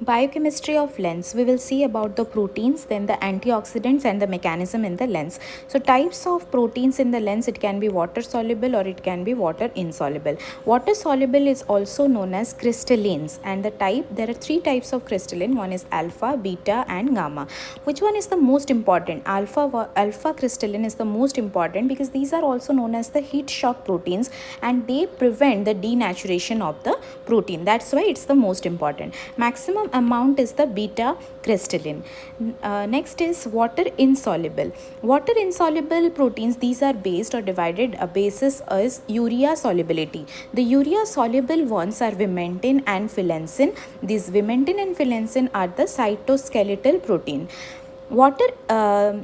Biochemistry of lens, we will see about the proteins, then the antioxidants and the mechanism in the lens. So types of proteins in the lens, it can be water soluble or it can be water insoluble. Water soluble is also known as crystallines, and the type, there are three types of crystalline. One is alpha, beta and gamma. Which one is the most important? Alpha crystalline is the most important because these are also known as the heat shock proteins, and they prevent the denaturation of the protein. That's why it's the most important. Maximum amount is the beta crystalline. Next is water insoluble. Water insoluble proteins, these are based or divided, basis is urea solubility. The urea soluble ones are vimentin and filencin. These vimentin and filencin are the cytoskeletal protein. Water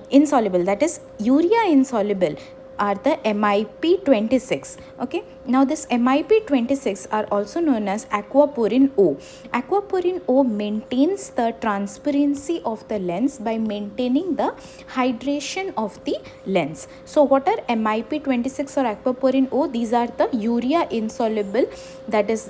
insoluble, that is urea insoluble, are the MIP26. Okay, now this MIP26 are also known as aquaporin O. Aquaporin O maintains the transparency of the lens by maintaining the hydration of the lens. So what are MIP26 or aquaporin O? These are the urea insoluble, that is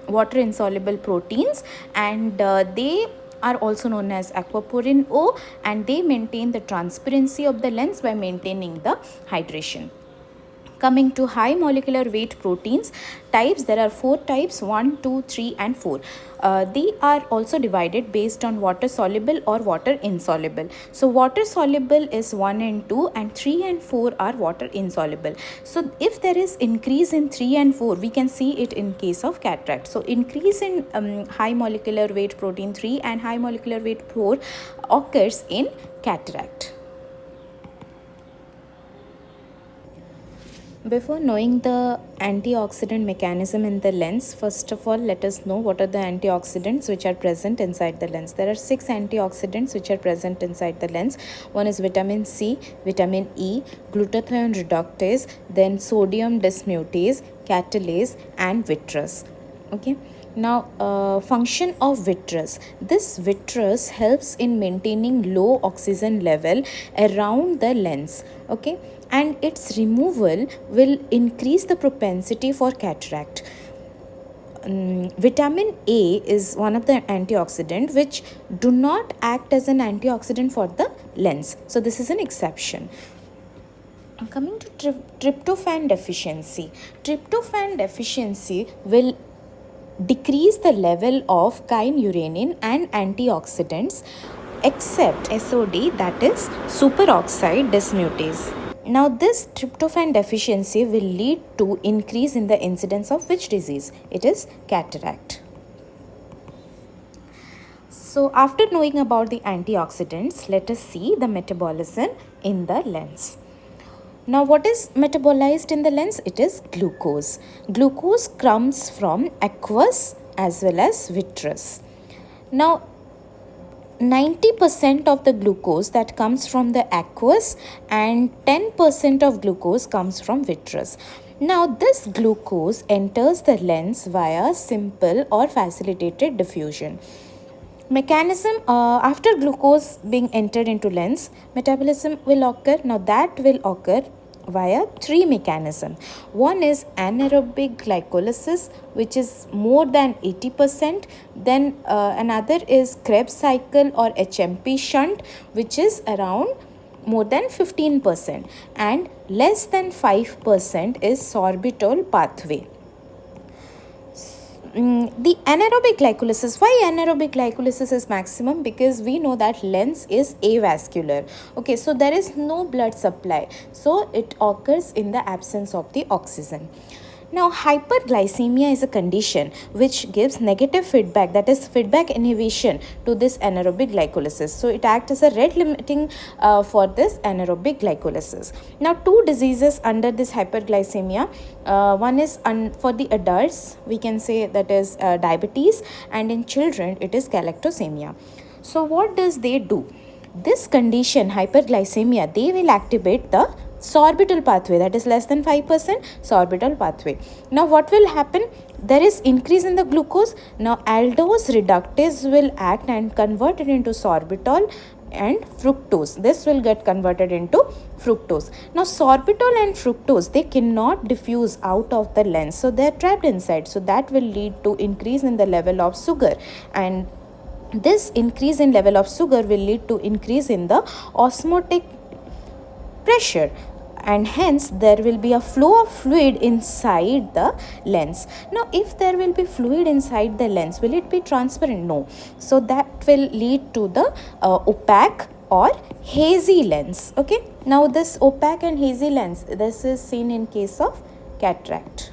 water insoluble proteins, and they are also known as aquaporin O, and they maintain the transparency of the lens by maintaining the hydration. Coming to high molecular weight proteins types, there are 4 types, 1, 2, 3 and 4. They are also divided based on water soluble or water insoluble. So water soluble is 1 and 2, and 3 and 4 are water insoluble. So if there is increase in 3 and 4, we can see it in case of cataract. So increase in high molecular weight protein 3 and high molecular weight 4 occurs in cataract. Before knowing the antioxidant mechanism in the lens, first of all, let us know what are the antioxidants which are present inside the lens. There are 6 antioxidants which are present inside the lens. One is vitamin C, vitamin E, glutathione reductase, then sodium dismutase, catalase and vitreous. Okay. Now, function of vitreous. This vitreous helps in maintaining low oxygen level around the lens. Okay, and its removal will increase the propensity for cataract. Vitamin A is one of the antioxidant which do not act as an antioxidant for the lens. So this is an exception. Coming to tryptophan deficiency. Tryptophan deficiency will decrease the level of kynurenine and antioxidants except SOD, that is superoxide dismutase. Now this tryptophan deficiency will lead to increase in the incidence of which disease? It is cataract. So after knowing about the antioxidants, let us see the metabolism in the lens. Now what is metabolized in the lens? It is glucose. Glucose comes from aqueous as well as vitreous. Now 90% of the glucose that comes from the aqueous and 10% of glucose comes from vitreous. Now this glucose enters the lens via simple or facilitated diffusion. Mechanism, after glucose being entered into lens, metabolism will occur. Now that will occur via 3 mechanisms. One is anaerobic glycolysis, which is more than 80%. Then another is Krebs cycle or HMP shunt, which is around more than 15%, and less than 5% is sorbitol pathway. The anaerobic glycolysis. Why anaerobic glycolysis is maximum? Because we know that lens is avascular. Okay, so there is no blood supply, so it occurs in the absence of the oxygen. Now hyperglycemia is a condition which gives negative feedback, that is feedback inhibition to this anaerobic glycolysis. So it acts as a rate limiting for this anaerobic glycolysis. Now 2 diseases under this hyperglycemia. One is for the adults, we can say that is diabetes, and in children it is galactosemia. So what does they do? This condition, hyperglycemia, they will activate the sorbitol pathway, that is less than 5% sorbitol pathway. Now what will happen? There is increase in the glucose. Now aldose reductase will act and convert it into sorbitol and fructose. This will get converted into fructose. Now sorbitol and fructose, they cannot diffuse out of the lens, so they are trapped inside. So that will lead to increase in the level of sugar, and This increase in level of sugar will lead to increase in the osmotic pressure, and hence there will be a flow of fluid inside the lens. Now if there will be fluid inside the lens, will it be transparent? No. So that will lead to the opaque or hazy lens. Okay, now this opaque and hazy lens, this is seen in case of cataract.